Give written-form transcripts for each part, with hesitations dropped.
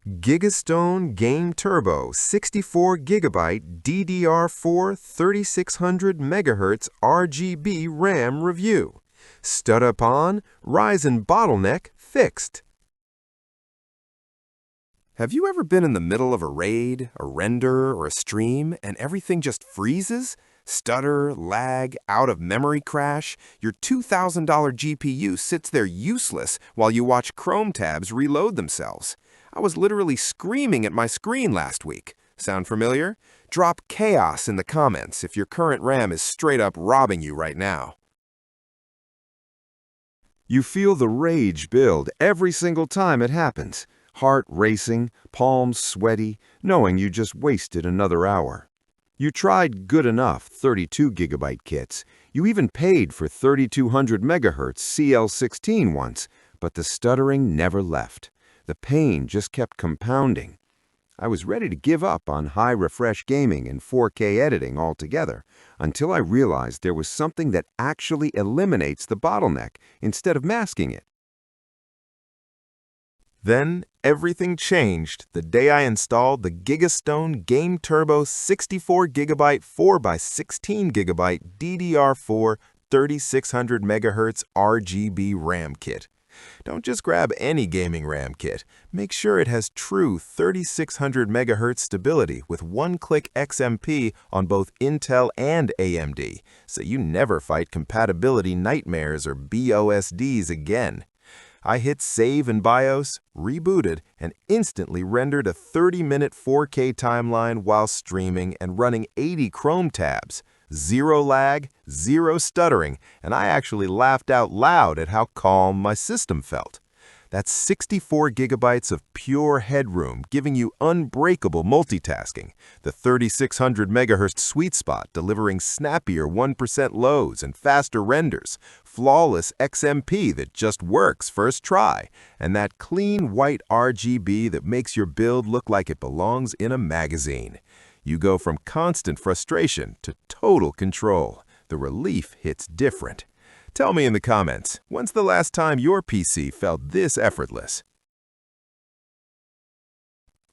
GIGASTONE Game TURBO 64GB DDR4 3600MHz RGB RAM review. Stud upon, Ryzen bottleneck fixed. Have you ever been in the middle of a raid, a render, or a stream, and everything just freezes? Stutter, lag, out-of-memory crash? Your $2,000 GPU sits there useless while you watch Chrome tabs reload themselves. I was literally screaming at my screen last week. Sound familiar? Drop chaos in the comments if your current RAM is straight up robbing you right now. You feel the rage build every single time it happens. Heart racing, palms sweaty, knowing you just wasted another hour. You tried good enough 32GB kits. You even paid for 3200MHz CL16 once, but the stuttering never left. The pain just kept compounding. I was ready to give up on high refresh gaming and 4K editing altogether until I realized there was something that actually eliminates the bottleneck instead of masking it. Then, everything changed the day I installed the GIGASTONE Game TURBO 64GB 4x16GB DDR4 3600MHz RGB RAM kit. Don't just grab any gaming RAM kit. Make sure it has true 3600MHz stability with one-click XMP on both Intel and AMD, so you never fight compatibility nightmares or BOSDs again. I hit Save in BIOS, rebooted, and instantly rendered a 30-minute 4K timeline while streaming and running 80 Chrome tabs. Zero lag, zero stuttering, and I actually laughed out loud at how calm my system felt. That's 64GB of pure headroom, giving you unbreakable multitasking. The 3600MHz sweet spot, delivering snappier 1% loads and faster renders. Flawless XMP that just works first try. And that clean white RGB that makes your build look like it belongs in a magazine. You go from constant frustration to total control. The relief hits different. Tell me in the comments, when's the last time your PC felt this effortless?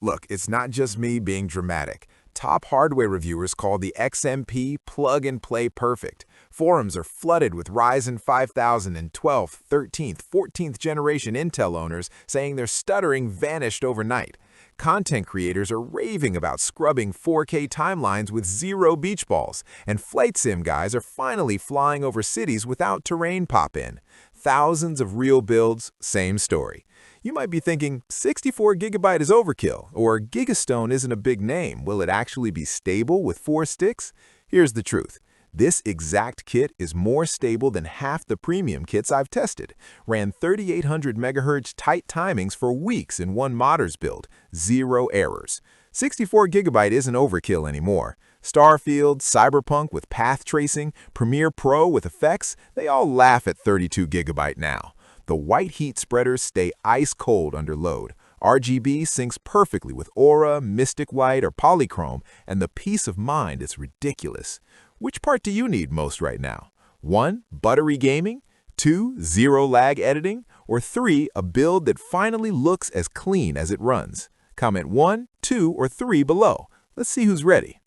Look, it's not just me being dramatic. Top hardware reviewers call the XMP plug-and-play perfect. Forums are flooded with Ryzen 5000 and 12th, 13th, 14th generation Intel owners saying their stuttering vanished overnight. Content creators are raving about scrubbing 4K timelines with zero beach balls, and flight sim guys are finally flying over cities without terrain pop-in. Thousands of real builds, same story. You might be thinking, 64GB is overkill, or GIGASTONE isn't a big name. Will it actually be stable with 4 sticks? Here's the truth. This exact kit is more stable than half the premium kits I've tested. Ran 3800MHz tight timings for weeks in one modders build. Zero errors. 64GB isn't overkill anymore. Starfield, Cyberpunk with path tracing, Premiere Pro with effects, they all laugh at 32GB now. The white heat spreaders stay ice cold under load. RGB syncs perfectly with Aura, Mystic White, or Polychrome, and the peace of mind is ridiculous. Which part do you need most right now? 1. Buttery gaming? 2. Zero lag editing? Or 3. A build that finally looks as clean as it runs? Comment 1, 2, or 3 below. Let's see who's ready.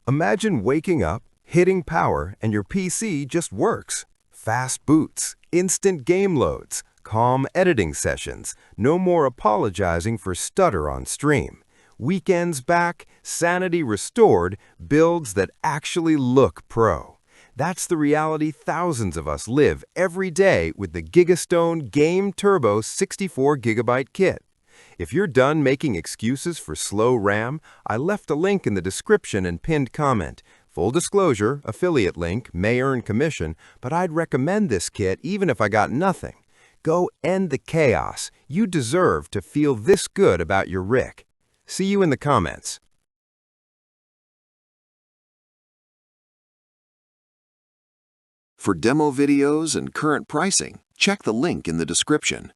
Imagine waking up, hitting power, and your PC just works. Fast boots, instant game loads, calm editing sessions, no more apologizing for stutter on stream. Weekends back, sanity restored, builds that actually look pro. That's the reality thousands of us live every day with the GIGASTONE Game TURBO 64GB kit. If you're done making excuses for slow RAM, I left a link in the description and pinned comment. Full disclosure, affiliate link, may earn commission, but I'd recommend this kit even if I got nothing. Go end the chaos. You deserve to feel this good about your rig. See you in the comments. For demo videos and current pricing, check the link in the description.